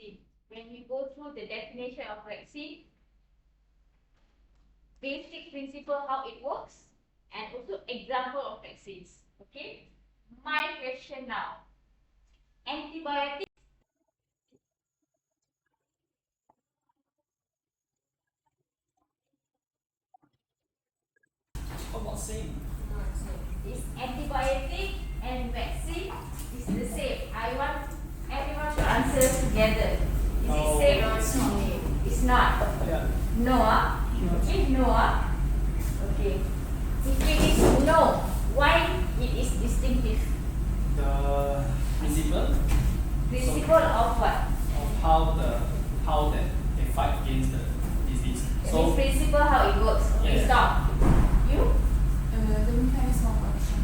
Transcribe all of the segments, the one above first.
vaccine. When we go through the definition of vaccine, basic principle how it works, and also example of vaccines. Okay, my question now: antibiotics. How about same? Is antibiotic and vaccine is the same? I want everyone to answer together. Is it No. same or not? It's not. Yeah. No, okay, no, okay. If it is no, why it is distinctive? The principle Principle of what? of how that they fight against the disease. It So means principle how it works. Okay, Yeah. stop. You? The mechanism of action.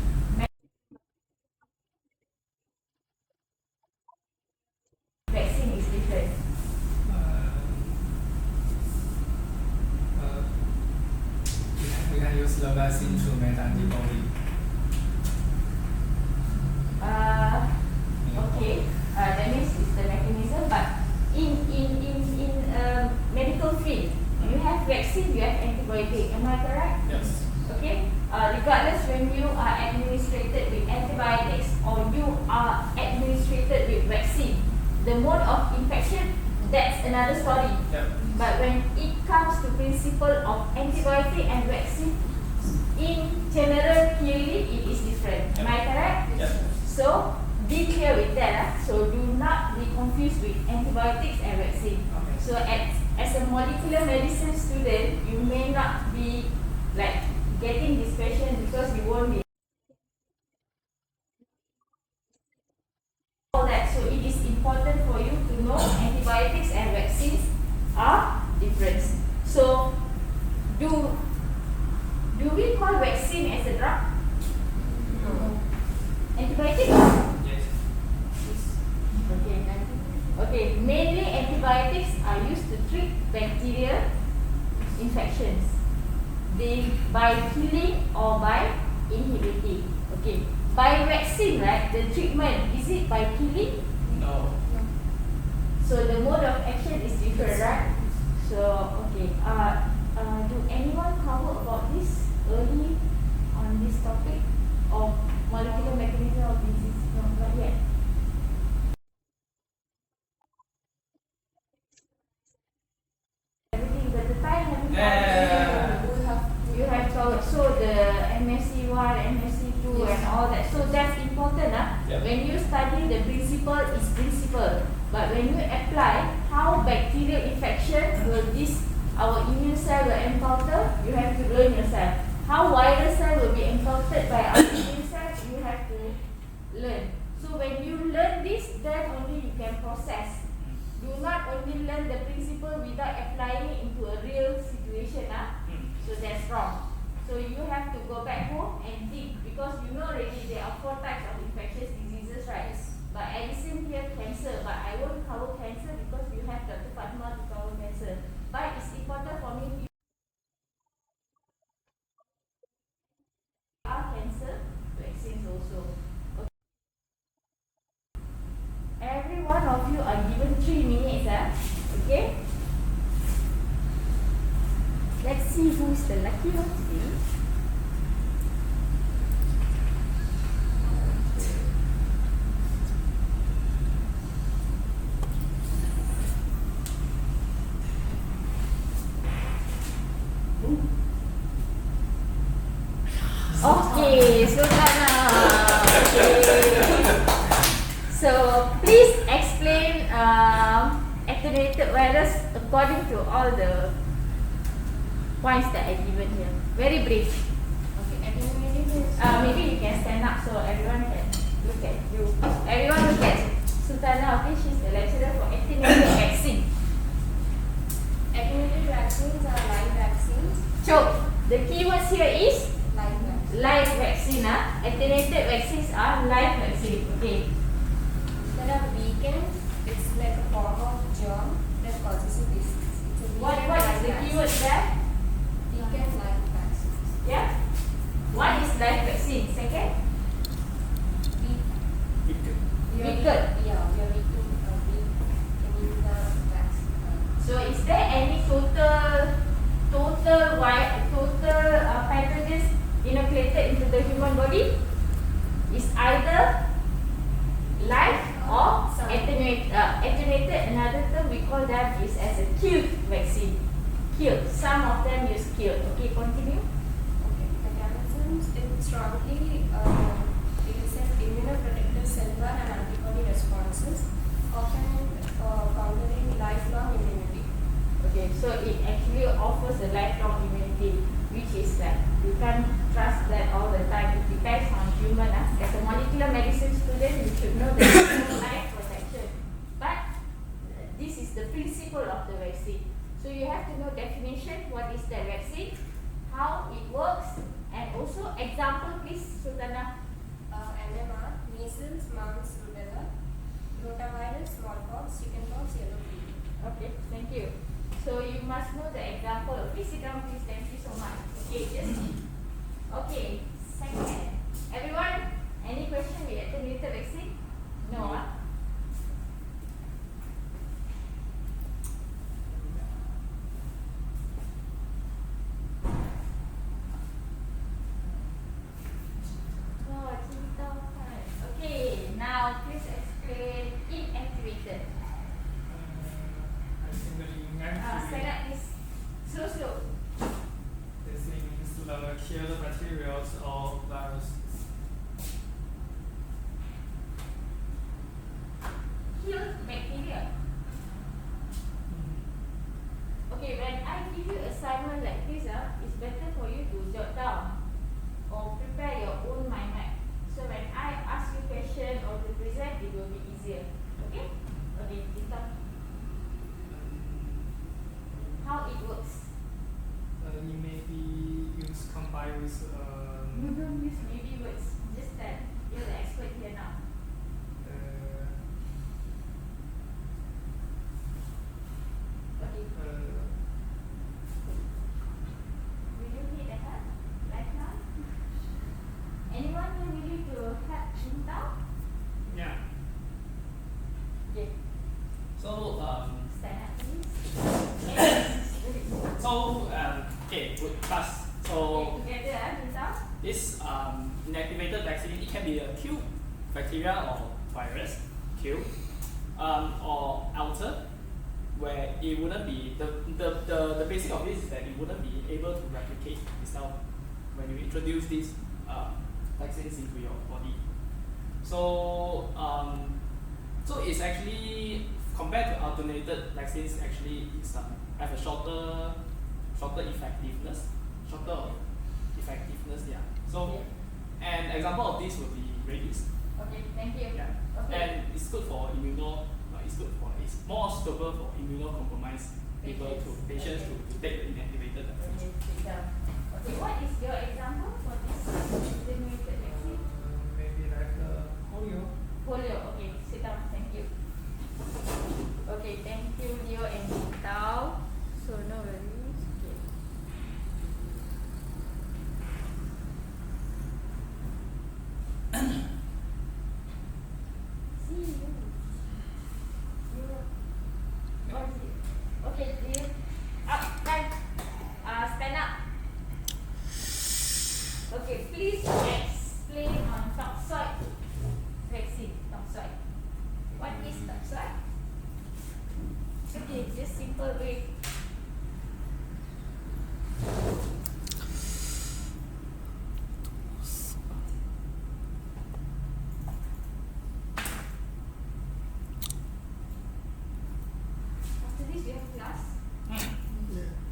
Vaccine is different. We can use the vaccine to make antibody. Okay. That means it's the mechanism, but in medical field, you have vaccine, you have antibiotic. Am I correct? yes. Okay. Regardless when you are administrated with antibiotics or you are administrated with vaccine, the mode of infection, that's another story. Yeah. But when it comes to principle of antibiotic and vaccine, in general, clearly it is different. Am I correct? Yeah. So be clear with that. So do not be confused with antibiotics and vaccine. Okay. So as a molecular medicine student, you may not be like getting this question because you won't be all that. So it is important for you to know antibiotics and vaccines are different. So do we call vaccine as a drug? No. Antibiotic? Yes. Okay. Okay. Mainly antibiotics are used to treat bacterial infections. They by killing or by inhibiting. Okay. By vaccine, right? The treatment is it by killing? No. So the mode of action is different, right? So okay. Do anyone cover about this early on this topic of molecular mechanism of disease? No, not yet. Everything, but the time haven't Yeah. covered. You have covered. So the MSc 1, MSc 2 and all that. So that's important. Yeah. When you study the principle is principle. But when you apply how bacterial infection will this our immune cell will encounter, you have to learn yourself. How virus cell will be encountered by our immune cell, you have to learn. So when you learn this, then only you can process. Do not only learn the principle without applying it into a real situation. So that's wrong. So you have to go back home and think, because you know already there are 4 types of infectious diseases, right? But Edison here cancer, but I won't cover cancer because you have Dr. Fatma to cover cancer. But it's important for me to our cancer vaccines also. Okay. Every one of you are given 3 minutes, okay? Let's see who is the lucky one today. Okay, Sultana. Okay. So please explain attenuated virus according to all the points that I given here. Very brief. Okay, attenuated is Maybe you can stand up so everyone can look at you. Everyone look at Sultana. Okay, she's the lecturer for attenuated vaccine. attenuated vaccines are live vaccines. So the keywords here is Live vaccines. live vaccine. Attenuated vaccines are live vaccine. Okay. Instead of weakened, it's like a form of germ that causes a disease. It's a What weakened is the live keyword vaccine. there? Weakened live vaccines. Yeah. One is live vaccine. Second, Weaken. We are Weakened. Yeah, we are weakened. Weakening the human body is either live or attenuated. Another term we call them is as a killed vaccine. Killed. Some of them use killed. Okay, continue. Okay, mechanisms in strongly elicit immunoprotective cellular and antibody responses, often countering lifelong immunity. Okay, so it actually offers a lifelong immunity, which is like you can't trust that all the time. It depends on human. As a molecular medicine student, you should know that there is no life protection. But this is the principle of the vaccine. So you have to know definition, what is the vaccine, how it works, and also example, please, Sultana. MMR, measles, mumps, rubella, rotavirus, smallpox, chickenpox, yellow fever. Okay, thank you. So you must know the example. Please sit down, please. Thank you so much. Okay, just okay. Second, everyone, any question with attenuated vaccine? No. Okay, now please explain inactivated. I think the Stand inactivated up, please. Slow. this means the killed materials or viruses. Kill bacteria. Okay, when I give you assignment like this, it's better for you to jot down or prepare your own mind map. So when I ask you question or to present, it will be easier. Okay? Okay, Tita. How it works? It may be used combined with You don't use maybe words. Just that you're the expert here now. Okay. Will you need a help right now? Anyone who willing to help Tita? Yeah. Okay. So Stand up, please. okay, good class. So Okay, together, Tita. this inactivated vaccine, it can be a killed bacteria or virus, killed, or altered, where it wouldn't be the basic of this is that it wouldn't be able to replicate itself when you introduce these vaccines into your body. So so it's actually compared to alternated vaccines, actually it's have a shorter effectiveness, yeah. So an example of this would be rabies. Okay, thank you. Yeah. Okay. And it's good for it's more suitable for immunocompromised people patients to take the inactivated vaccine. Okay, sit down. Okay, what is your example for this attenuated vaccine? maybe like polio. Polio. Okay, sit down. Thank you. Okay, thank you, Leo and Tao. So no worries. Okay. See you. Oh, see. Okay, Leo. Up, stand. Stand up. Okay, please explain on toxoid vaccine. Toxoid. What is toxoid? Okay, just simple way. After this, you have class.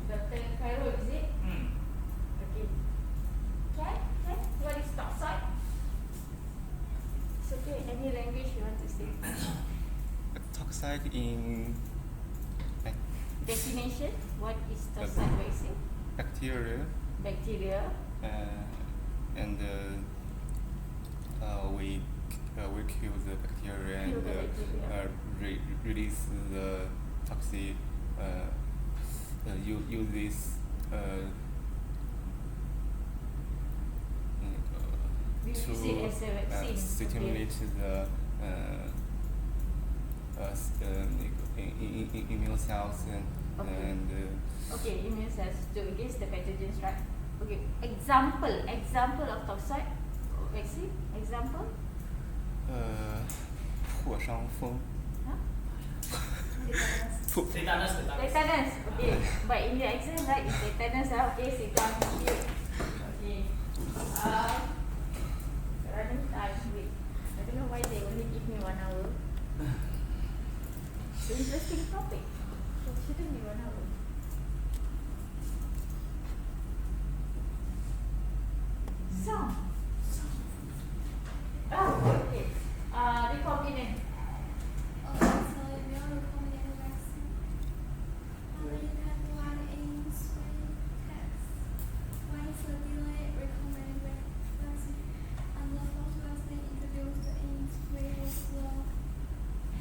Dr. Cairo, is it? Okay. Okay. What is toxoid? It's okay. Any language you want to say? Toxoid in Definition. What is toxoid vaccine? bacteria Bacteria. and we kill the bacteria Kill and the bacteria. release the toxic. Use this We use it as a vaccine. stimulate the immune cells Okay. and Okay, immune cells to against the pathogens, right? Okay. Example of toxoid. vaccine? Example? 破伤风 Huh? Tetanus. Tetanus. Okay. But in the exam, right, it's tetanus. Okay, sit down. Okay. Running time. Wait. I don't know why they only give me 1 hour. It's an interesting topic. So it shouldn't be 1 hour. Song. Oh, okay. Recombinant. Okay, so if you're recommending vaccine, how many type 1 in swine tests? One is a delayed recommended vaccine, and the first vaccine introduced in spring was the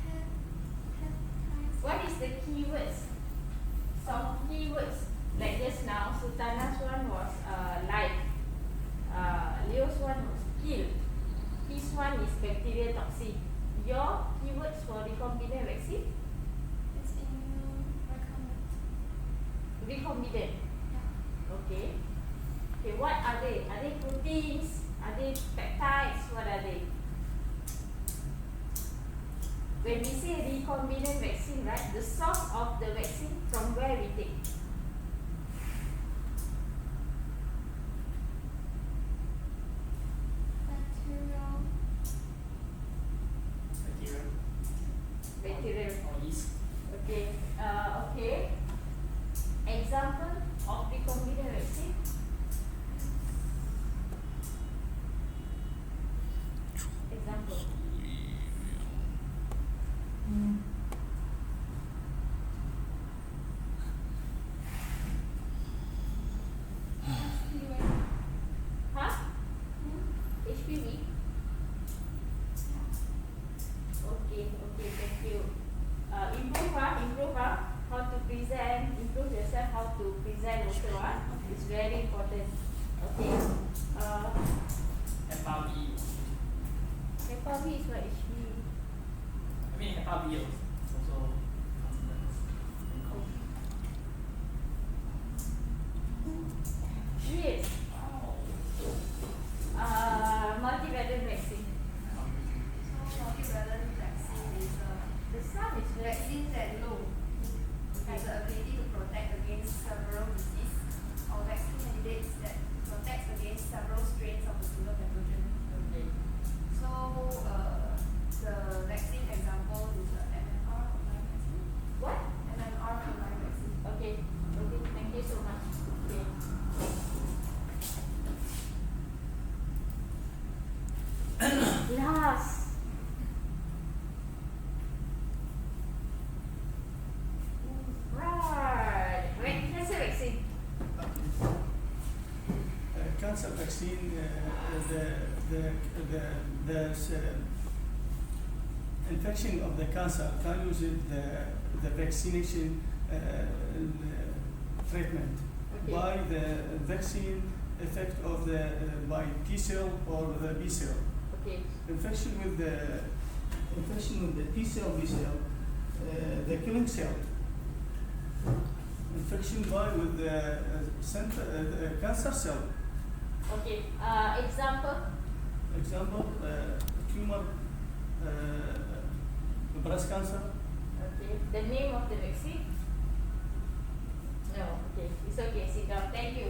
hepatitis. What is the keywords? Some keywords. Like just now, Sultana's one was live. Leo's one was kill. His one is bacterial toxin. Your keywords for recombinant vaccine? It's immune recombinant. Recombinant. Yeah. Okay. Okay, what are they? Are they proteins? Are they peptides? What are they? When we say recombinant vaccine, right, the source of the vaccine, from where we take? Bacterial. Bacterial. Or yeast. Okay. Okay. Example of recombinant vaccine. Example. Anyway. Huh? HPV? Okay, thank you. Improve, how to present, improve yourself, how to present also, it's very important. Okay. HEPA B. HEPA B is what HPV. I mean HEPA B is also considered in COVID. Yes. Multivalent vaccine. So multivalent vaccine is a The sun is very vaccine that has the ability to protect against several diseases or vaccine candidates that protects against several strains of the single pathogen. okay. So the vaccine example is the MMR combined vaccine. What? MMR combined vaccine. Okay, thank you so much. Okay. Last. Right. Cancer vaccine. Cancer vaccine, the infection of the cancer can use the vaccination treatment Okay. by the vaccine effect of the by T cell or the B cell. Okay. Infection with the T cell, B cell, the killing cell. Infection with the cancer cell. Okay. Example. Example, tumor, breast cancer. Okay. The name of the vaccine? No. Okay. It's okay. Sit down. Thank you.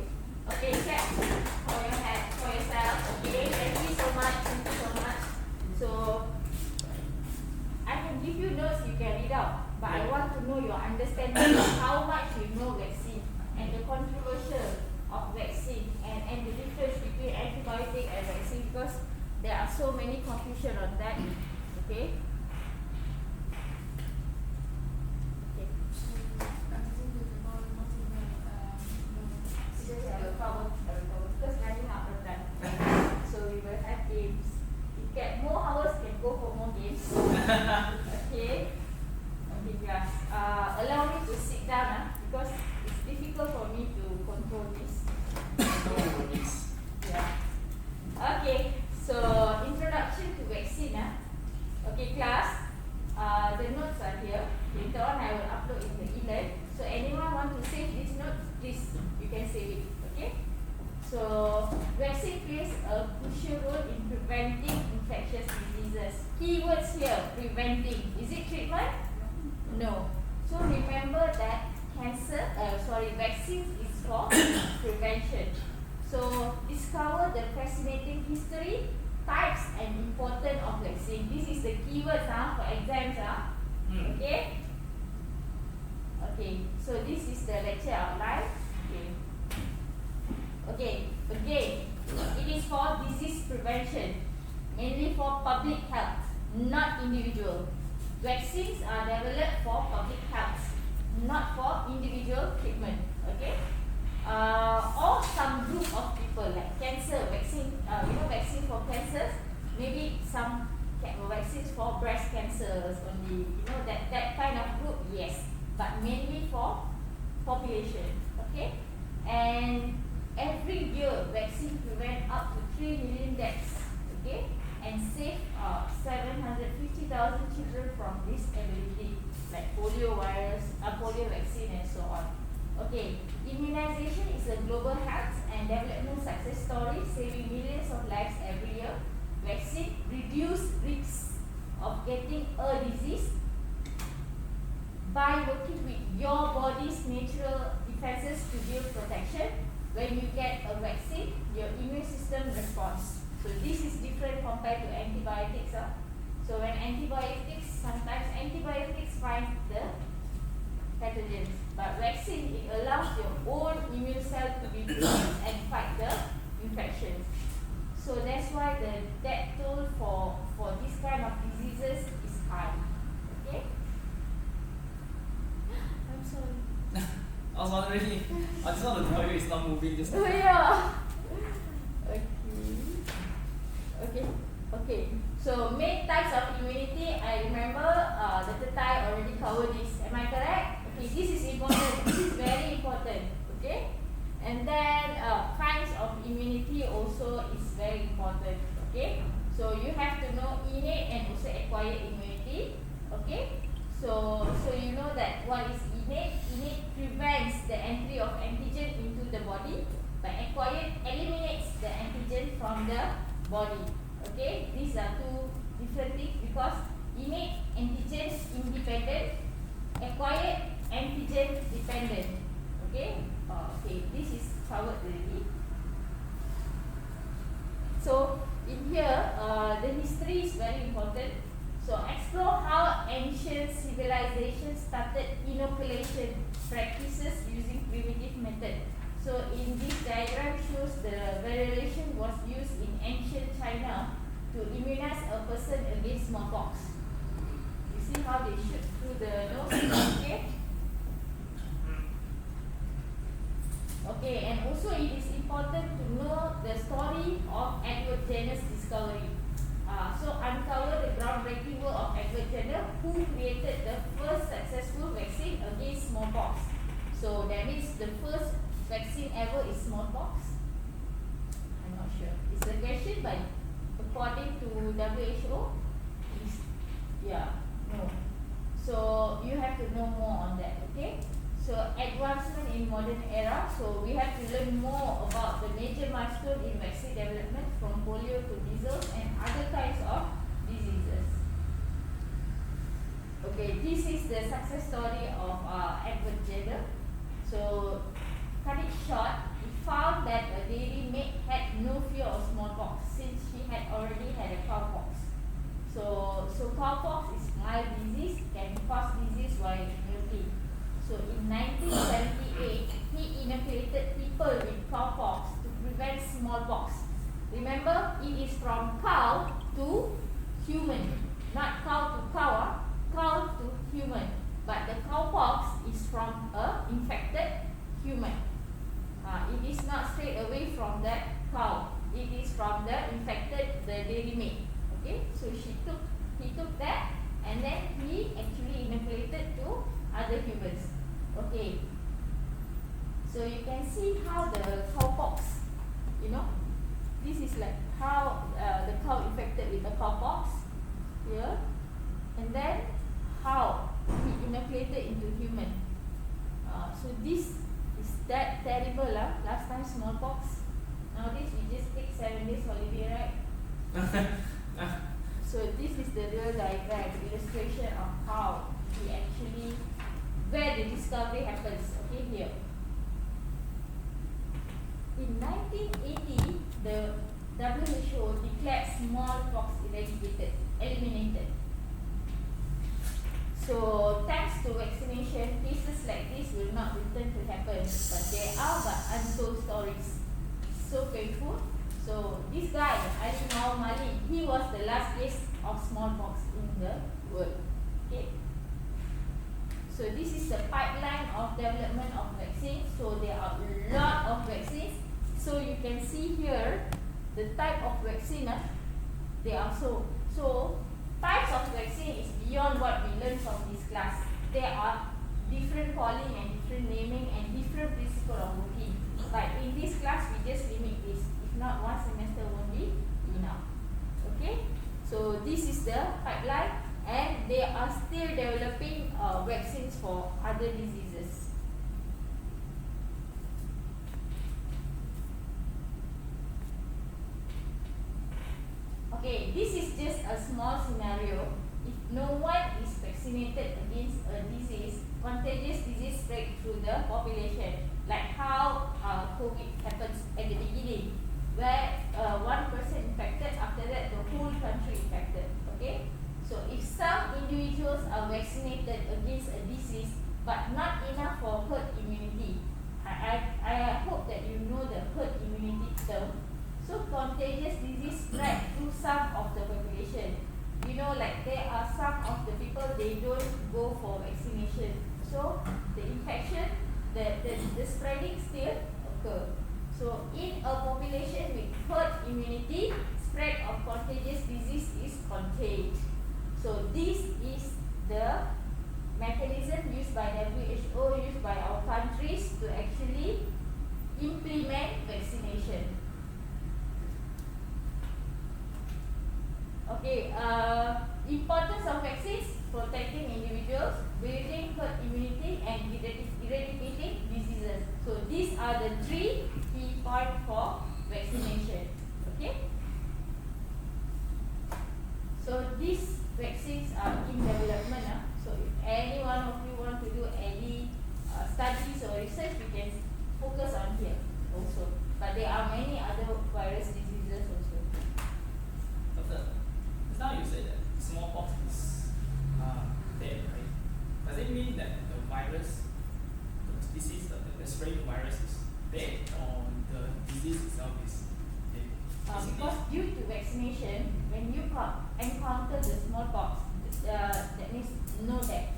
Okay. Clap for your head, for yourself. Okay. Thank you so much. Thank you so much. So I can give you notes you can read out, but I want to know your understanding of how much you know vaccine and the controversial of vaccine and the difference between antibiotic and vaccine, because there are so many confusion on that. Okay. Okay. I will cover because running out of time. So we will have games. If get more hours, can go for more games. Okay. Okay, guys. Allow me to sit down because it's difficult for me to control this. Yeah. Okay. So introduction to vaccine. Okay, class. The notes are here. Later on, I will upload in the e-learn. So anyone want to save these notes, please, you can save it. Okay. So vaccine plays a crucial role in preventing infectious diseases. Keywords here, preventing. Is it treatment? No. So remember that vaccines is for prevention. So discover the fascinating history, types and importance of vaccine. This is the keywords for exams. Okay? Okay, so this is the lecture outline. Okay, again, it is for disease prevention, mainly for public health, not individual. Vaccines are developed for public health, not for individual treatment. Okay, or some group of people like cancer vaccine. Vaccine for cancers. Maybe some vaccines for breast cancers only. That kind of group, yes, but mainly for population. Okay, and every year vaccine prevent up to 3 million deaths. Okay, and save 750,000 children from disability like polio vaccine and so on. Okay, immunization is a global health and development success story, saving millions of lives every year. Vaccine reduce risks of getting a disease by working with your body's natural defenses to build protection. When you get a vaccine, your immune system responds. So this is different compared to antibiotics. So when sometimes antibiotics find the pathogens, but vaccine, it allows your own immune cell to be produced and fight the infections. So that's why the death toll for this kind of diseases is high. Okay? I'm sorry. I was wondering, I just want to tell you it's not moving just Oh yeah. Okay. So main types of immunity, I remember Dr. Tai already covered this. Am I correct? Okay, this is important. This is very important. Okay, and then kinds of immunity also is very important. Okay, so you have to know innate and also acquired immunity. Okay, so you know that what is innate? Innate prevents the entry of antigen into the body, but acquired eliminates the antigen from the body. Okay, these are two different things because innate antigen independent, acquired antigen dependent. Okay, this is covered already. So in here, the history is very important. So explore how ancient civilizations started inoculation practices using primitive method. So in this diagram shows the variolation was used in ancient China to immunize a person against smallpox. You see how they shoot through the nose? Okay. Okay, and also it is important to know the story of Edward Jenner's discovery. So uncover the groundbreaking work of Edward Jenner, who created the first successful vaccine against smallpox. So that means the first vaccine ever is smallpox? I'm not sure. Is the question, but according to WHO, no. So you have to know more on that, okay? So advancement in modern era. So we have to learn more about the major milestone in vaccine development, from polio to measles and other kinds of diseases. Okay, this is the success story of Edward Jenner. So cut it short, he found that a dairy maid had no fear of smallpox since she had already had a cowpox. So cowpox is mild disease, can cause disease while milking. So in 1978, he inoculated people with cowpox to prevent smallpox. Remember, it is from cow to human, not cow to cow, cow to human. But the cowpox is from a infected human. It is not straight away from that cow. It is from the infected, the dairy maid. Okay, so he took that and then he actually inoculated to other humans. Okay, so you can see how the cowpox, this is like how the cow infected with the cowpox here, and then how he inoculated into human. So this is that terrible. Last time smallpox, Nowadays we just take 7 days holiday, right? So this is the real diagram, illustration of how we actually, where the discovery happens, okay, here. In 1980, the WHO declared smallpox eliminated. So thanks to vaccination, cases like this will not return to happen, but there are but untold stories. So painful. So this guy, Ali Muhammad Malik, he was the last case of smallpox in the world. Okay. So this is the pipeline of development of vaccines. So there are a lot of vaccines. So you can see here the type of vaccine. They are so types of vaccine is beyond what we learned from this class. There are different calling and different naming and different principle of working. But in this class we just limit this. If not, one semester won't be enough. Okay? So this is the pipeline, and they are still developing vaccines for other diseases. Okay, this is just a small scenario. If no one is vaccinated against a disease, contagious disease spread through the population, like how COVID happens at the beginning, where one person infected, after that the whole country infected. Okay, so if some individuals are vaccinated against a disease, but not enough for herd immunity, I hope that you know the herd immunity term. So contagious disease spread through some of the population. You know, like there are some of the people, they don't go for vaccination. So the infection, the spreading still occur. So in a population with herd immunity, spread of contagious disease is contained. So this is the mechanism used by WHO, used by our countries to actually implement vaccination. Okay, importance of vaccines: protecting individuals, building herd immunity, and eradicating diseases. So these are the 3 key points for vaccination. Okay. So these vaccines are in development. So if any one of you want to do any studies or research, you can focus on here also. But there are many other virus diseases also. Doctor, just now you said that smallpox is dead, right? Does it mean that the virus, the disease, the spreading virus is dead, or the disease itself is dead? Because due to vaccination, when you encounter the smallpox, that means no death.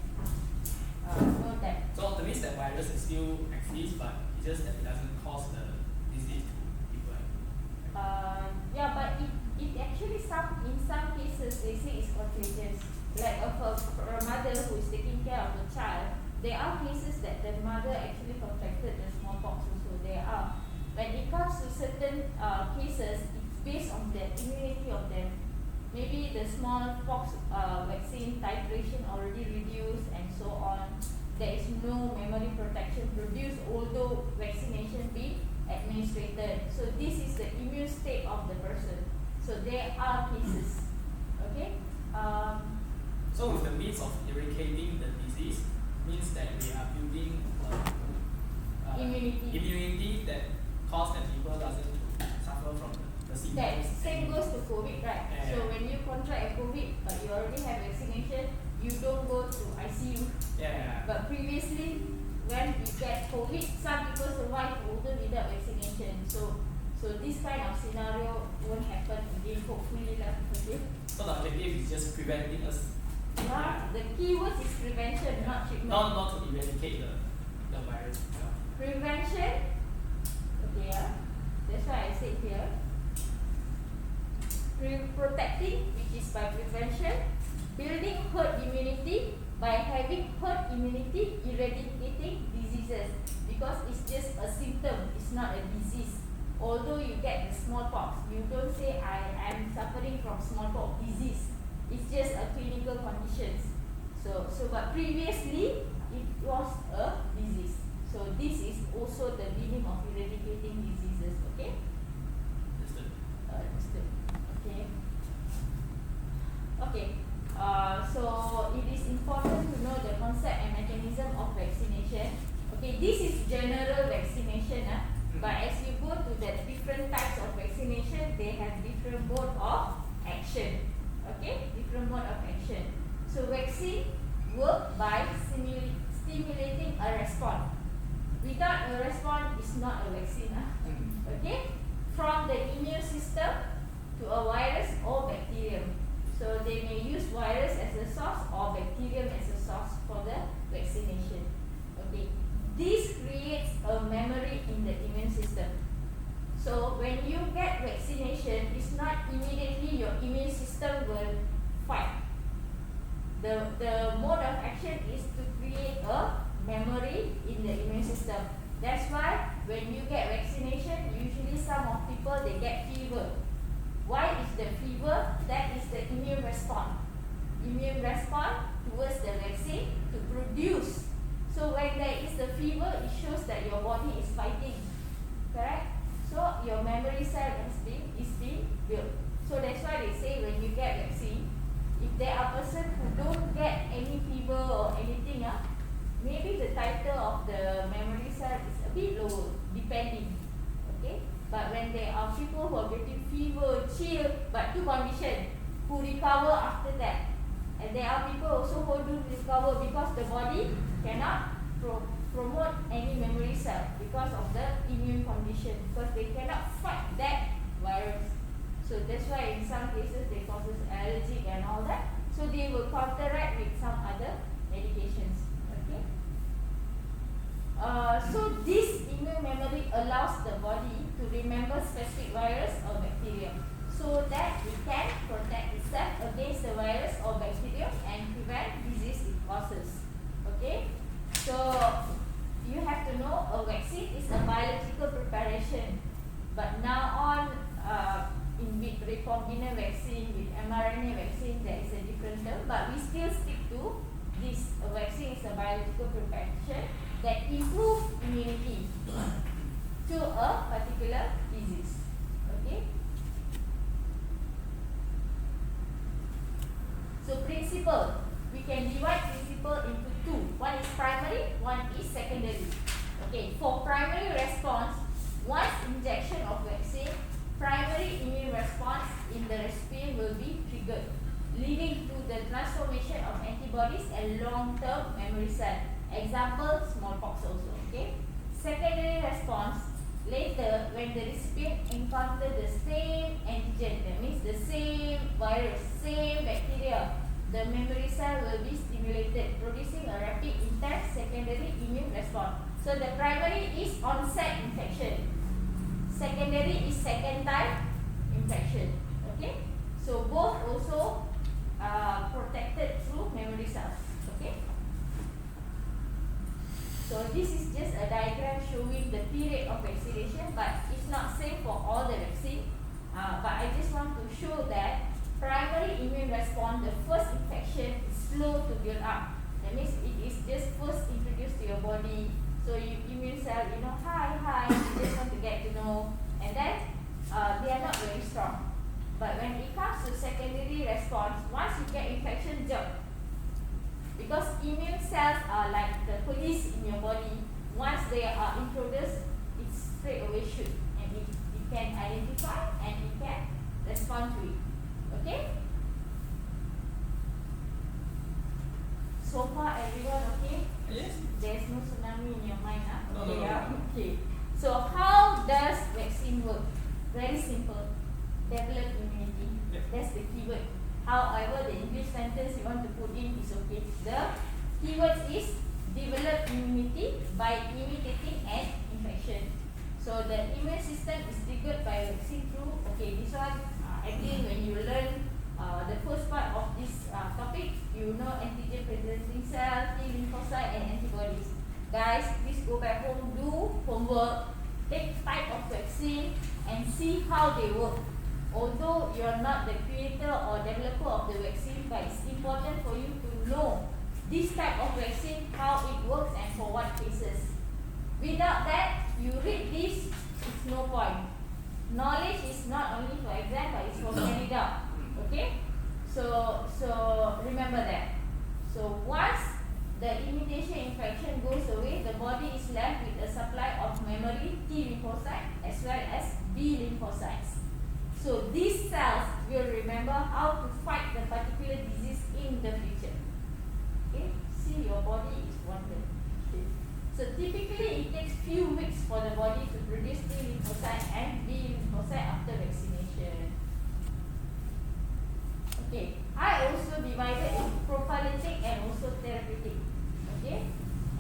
No death. So that means that virus is still exists, but it's just that it doesn't cause the disease to people. Yeah, but it actually in some cases they say it's contagious. Like for a mother who is taking care of a child, there are cases that the mother actually contracted the smallpox also. There are. When it comes to certain cases, it's based on the immunity of them. Maybe the smallpox vaccine titration already reduced and so on. There is no memory protection produced although vaccination be administered. So this is the immune state of the person. So there are cases. Okay. So with the means of eradicating the disease means that we are building immunity that cause that people doesn't suffer from the symptoms. That same goes to COVID, right? Yeah. So when you contract a COVID but you already have vaccination, you don't go to ICU. Yeah. But previously, when we get COVID, some people survive also without vaccination. So this kind of scenario won't happen again, hopefully lah. Okay. So the objective is just preventing us. Yeah, the key word is prevention, not treatment. Not to eradicate the virus itself. Prevention. Okay, yeah. That's why I said here. Protecting, which is by prevention. Building herd immunity by having herd immunity, eradicating diseases, because it's just a symptom, it's not a disease. Although you get the smallpox, you don't say I am suffering from smallpox disease. It's just a clinical condition. So but previously it was a disease. So this is also the meaning of eradicating diseases. Okay. understood. Okay. Okay. So it is important to know the concept and mechanism of vaccination. Okay, this is general vaccination, but as you go to the different types of vaccination, they have different mode of action. Okay, different mode of action. So vaccine work by stimulating a response. Without a response, it's not a vaccine. Okay, from the immune system to a virus or bacterium. So they may use virus as a source or bacterium as a source for the vaccination. Okay, this creates a memory in the immune system. So when you get vaccination, it's not immediately your immune system will fight. The mode of action is to create a memory in the immune system. That's why when you get vaccination, usually some of people they get fever. Why is the fever? That is the immune response. Immune response towards the vaccine to produce. So when there is the fever, it shows that your body is fighting. Correct? So your memory cell is being built. So that's why they say when you get vaccine, if there are persons who don't get any fever or anything, maybe the title of the memory cell is a bit lower, depending. Okay? But when there are people who are getting fever, chill, but two conditions, who recover after that. And there are people also who do recover because the body cannot promote any memory cell because of the immune condition, because they cannot fight that virus. So that's why in some cases they causes allergic and all that. So they will counteract with some other medications. Okay. So this immune memory allows the body to remember specific virus or bacterium, so that it can protect itself against the virus or bacterium and prevent disease it causes. Okay. So you have to know a vaccine is a biological preparation, but now on with recombinant vaccine, with mRNA vaccine, there is a different term, but we still stick to this. A vaccine is a biological preparation that improves immunity to a particular disease. Okay. So principle, we can divide principle into two. One is primary, one is secondary. Okay, for primary response, once injection of vaccine, primary immune response in the recipient will be triggered, leading to the transformation of antibodies and long-term memory cell. Example, smallpox also. Okay. Secondary response, later when the recipient encounter the same antigen, that means the same virus, same bacteria, the memory cell will be stimulated, producing a rapid intense secondary immune response. So the primary is onset infection, secondary is second time infection. Okay, so both also protected through memory cells. Okay, so this is just a diagram showing the period of vaccination, but it's not same for all the vaccine. But I just want to show that primary immune response, the first infection is slow to build up. That means it is just first introduced to your body. So your immune cell, hi, you just want to get to know, and then they are not very strong. But when it comes to secondary response, once you get infection, jump. Because immune cells are like the police in your body. Once they are introduced, it straight away shoot, and it can identify and it can respond to it. Okay? So far everyone okay? Yes. There's no tsunami in your mind, huh? No, Okay, no. yeah? Okay. So how does vaccine work? Very simple. Develop immunity. Yep. That's the keyword. However, the English sentence you want to put in is okay. The keyword is develop immunity by imitating an infection. So the immune system is triggered by vaccine through, okay, this one, again when you learn the first part of this topic, you know antigen presenting cell, T lymphocyte and antibodies. Guys, please go back home, do homework, take type of vaccine and see how they work. Although you are not the creator or developer of the vaccine, but it's important for you to know this type of vaccine, how it works and for what cases. Without that, you read this, it's no point. Knowledge is not only for exam, So these cells will remember how to fight the particular disease in the future. Okay, see, your body is wonder. Okay. So typically it takes few weeks for the body to produce T lymphocyte and B lymphocyte after vaccination. Okay, I also divided into prophylactic and also therapeutic. Okay,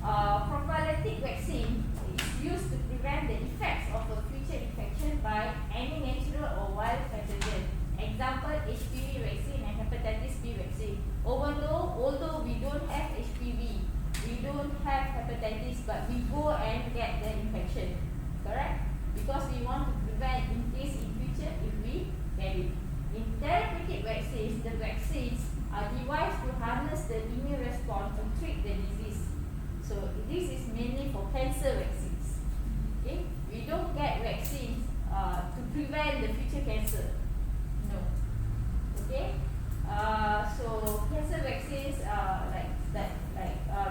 prophylactic vaccine is used to prevent the effects of a future infection by any natural or wild pathogen. Example, HPV vaccine and hepatitis B vaccine. Although we don't have HPV, we don't have hepatitis, but we go and get the infection. Correct? Because we want to prevent in case in future if we get it. In therapeutic vaccines, the vaccines are devised to harness the immune response to treat the disease. So this is mainly for cancer vaccines. Okay, we don't get vaccines to prevent the future cancer. No. Okay. So cancer vaccines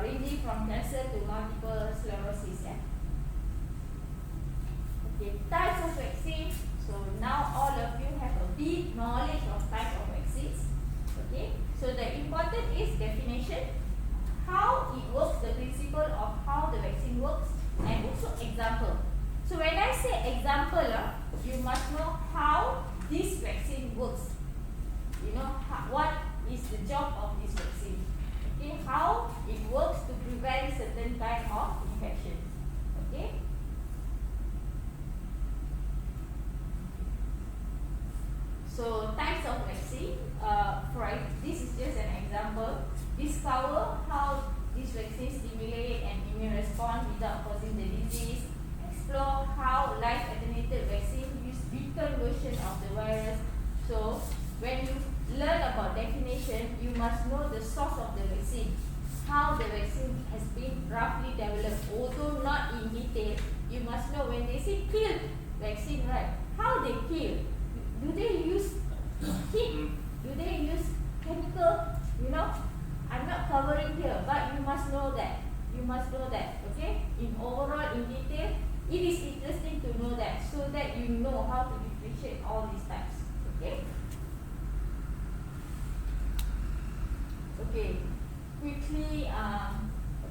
ranging from cancer to multiple sclerosis. Yeah. Okay. Types of vaccines. So now all of you have a big knowledge of types of vaccines. Okay. So the important is definition, how it works, the principle of how the vaccine works, and also example. So when I say example, you must know how this vaccine works. You know what is the job of this vaccine. Okay, how it works to prevent certain kind of infection. Okay. So types of vaccine. This is just an example. Discover how these vaccines stimulate an immune response without causing the disease. Explore how live attenuated vaccine use weakened version of the virus. So when you learn about definition, you must know the source of the vaccine, how the vaccine has been roughly developed. Although not in detail, you must know when they say kill vaccine, right? How they kill? Do they use heat? Do they use chemical? You know, I'm not covering here, but you must know that. You must know that. Okay? In overall, in detail, it is interesting to know that, so that you know how to differentiate all these types. Okay? Okay. Quickly,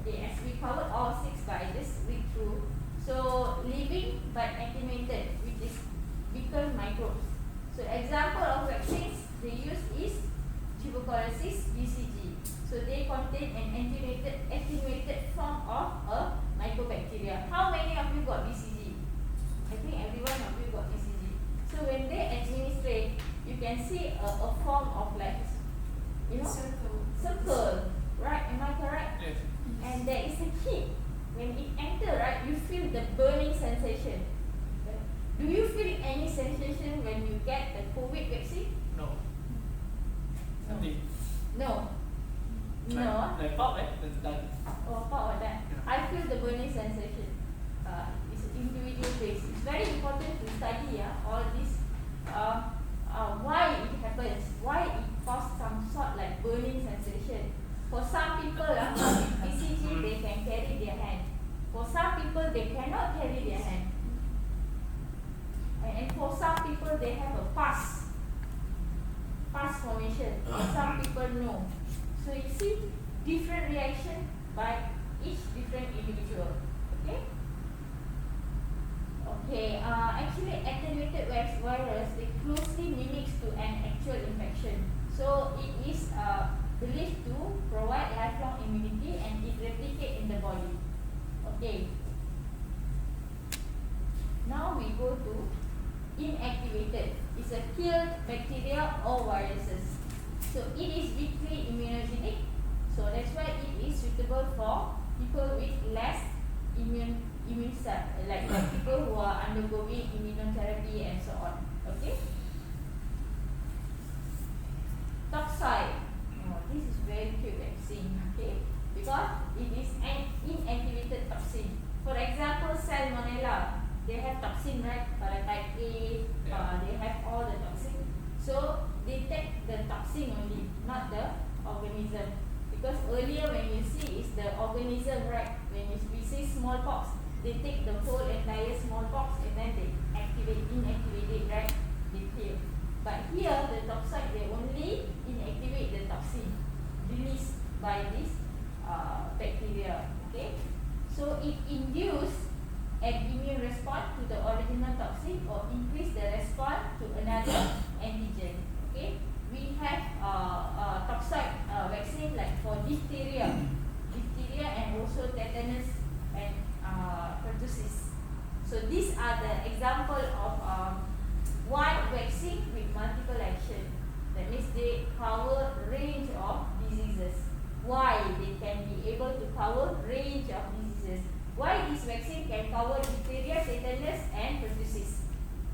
okay, as we covered all 6, but I just read through. So, living but attenuated, which is weaker microbes. So, example of vaccines they use is tuberculosis, BCG. So, they contain an attenuated form of a mycobacteria. How many of you got BCG? I think every one of you got BCG. So, when they administrate, you can see a form of like, you know, circle, right? Am I correct? Yes. And there is a heat. When it enters, right, you feel the burning sensation. Do you feel any sensation when you get the COVID vaccine? No. Nothing. No. No. Like pop, right? Done. Oh, part of that. Yeah. I feel the burning sensation. It's an individual base. It's very important to study all this. Why it happens? Why it causes some sort like burning sensation? For some people, with BCG they can carry their hand. For some people they cannot carry their hand. And for some people they have a pus formation. For some people no. So you see different reaction by each different individual. Okay. Okay. Actually, attenuated virus they closely mimics to an actual infection. So it is believed to provide lifelong immunity and it replicates in the body. Okay. Now we go to inactivated. It's a killed bacteria or viruses. So it is weakly immunogenic. So that's why it is suitable for people with less immune cell, like people who are undergoing immunotherapy and so on. Okay. Toxoid. Oh, this is very cute vaccine. Okay, because it is an inactivated toxin. For example, Salmonella. They have toxin, right? Paratype A. They have all the toxin. So they take the toxin only, not the organism. Because earlier when you see is the organism, right? When we see smallpox, they take the whole entire smallpox and then they inactivate it, right? They kill. But here, the toxoid, they only inactivate the toxin released by this bacteria. Okay, so it induces an immune response to the original toxin or increase the response to another antigen. Okay, we have toxoid vaccine like for diphtheria and also tetanus and pertussis. So these are the example of one vaccine with multiple action. That means they cover range of diseases. Why they can be able to cover range of diseases? Why this vaccine can cover diphtheria, tetanus, and pertussis?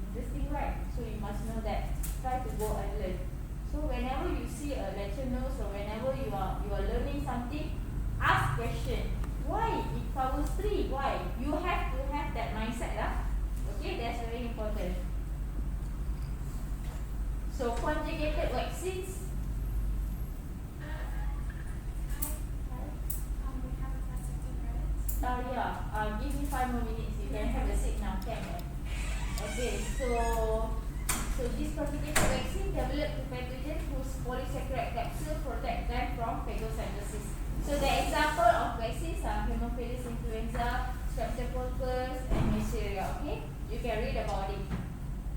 Interesting, right? So you must know that. Try to go and learn. So whenever you see a lecture notes or whenever you are learning something, ask question. Why it covers 3? Why? You have to have that mindset, Okay, that's very important. So conjugated vaccines. We have a class of 2 minutes. Yeah. Give me 5 more minutes. You can have a seat now. Can. Okay. So this conjugated vaccine developed to pathogen whose polysaccharide capsule protect them from phagocytosis. So the example of vaccines are Haemophilus influenza, Streptococcus, and Neisseria. Okay, you can read about it.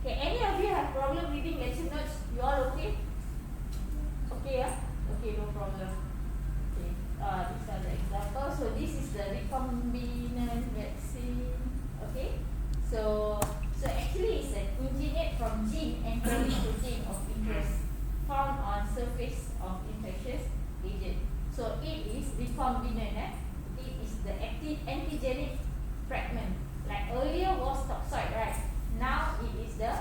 Okay, any of you have problem reading lecture notes? You all okay? Okay, yeah? Okay, no problem. Okay, these are the examples. So this is the recombinant vaccine. Okay, so actually it's an engineered from gene and protein of interest found on surface of infectious agent. So it is recombinant. It is the antigenic fragment. Like earlier was toxoid, right? Now it is the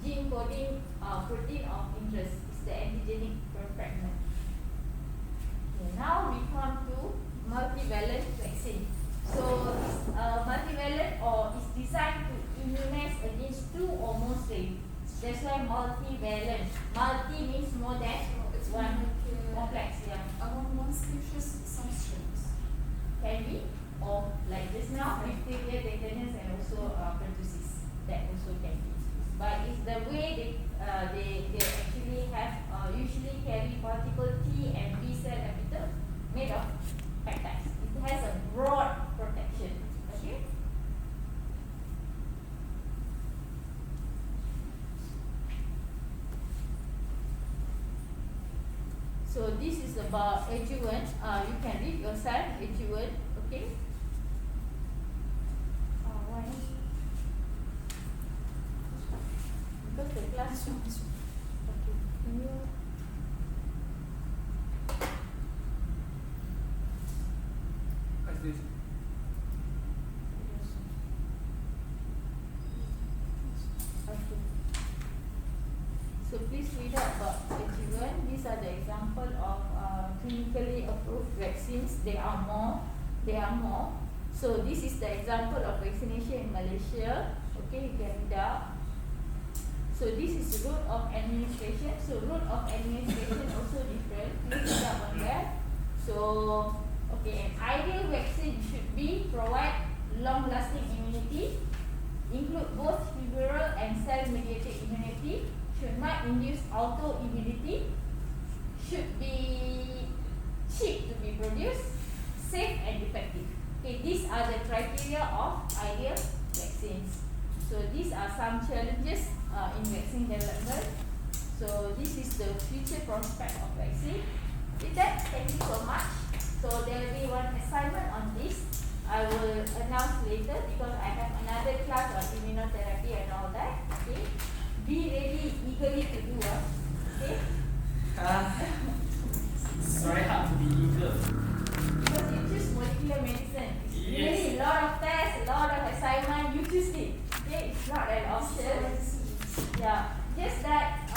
gene coding protein of interest. It's the antigenic fragment. Okay, now we come to multivalent vaccine. So it's multivalent or is designed to immunize against 2 or more strains. That's why multivalent. Multi means more than It's one. like Complex, yeah. among one species, some strains. Can be, or like just now, diphtheria, tetanus, and also pertussis. That also can be. But it's the way they actually have usually carry particle T and B cell epitope made of peptides. It has a broad protection. Okay. So this is about adjuvant. You can read yourself adjuvant. Okay. Why? Because the class. Okay. Can you? What's this? Okay. So please read up about adjuvant. These are the example of clinically approved vaccines. There are more. So this is the example of vaccination in Malaysia. Okay, you can read up. So this is route of administration. So route of administration also different. Please read up on that. So okay, an ideal vaccine should be provide long-lasting immunity, include both humoral and cell-mediated immunity, should not induce autoimmunity, should be cheap to be produced, safe and effective. Okay, these are the criteria of ideal vaccines. So these are some challenges in vaccine development. So this is the future prospect of vaccine. With that, thank you so much. So there will be one assignment on this. I will announce later because I have another class on immunotherapy and all that. Okay, be ready eagerly to do. Okay. It's very hard to be eager. Because you choose molecular medicine. It's Yes. really a lot of tests, a lot of assignment. You choose it. Okay, it's not an option. Yeah, just that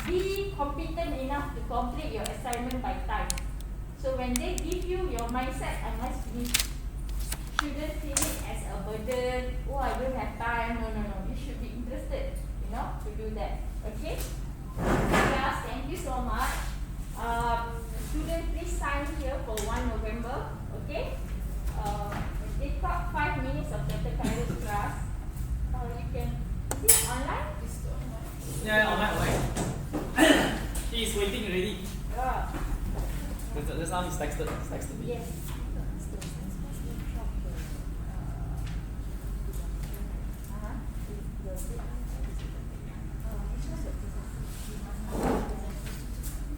be competent enough to complete your assignment by time. So when they give you your mindset, I must finish. Shouldn't feel it as a burden. Oh, I don't have time. No. You should be interested, to do that. Okay? Yes, thank you so much. Students, please sign here for 1 November. Okay? Take up 5 minutes of Dr. Kairo's class. You can, is it online? It's online. Yeah, online. He is waiting already. Yeah. Just now he's texted me. Yes.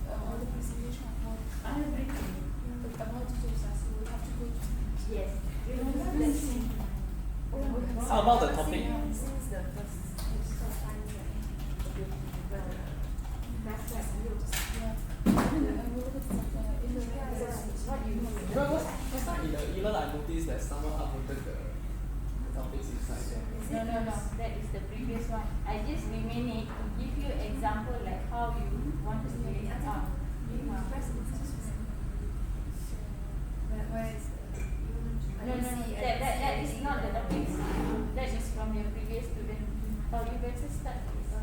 The presentation about everything about Jesus, we will have to go to. Yes. Remember that thing? How about the topic? Since the first time, that's like you. What you know? Because first time in the email I noticed that someone uploaded the topics inside there. No. That is the previous one. I just remain it to give you example like how you want to spell it out. Where is No. That is not the topics. That is from your previous student. Or you better start with the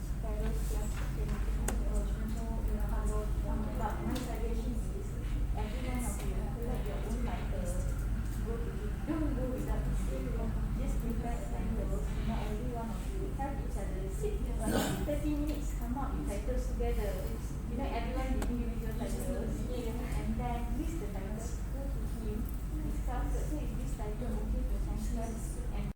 spiral class. But my suggestion is every one of you collect your own titles. Don't go without just prepare titles. Not every one of you help each other. Sit 30 minutes, come up with titles together. Everyone giving individual titles. And then list the titles, go to him, discuss. So is this title okay for science class?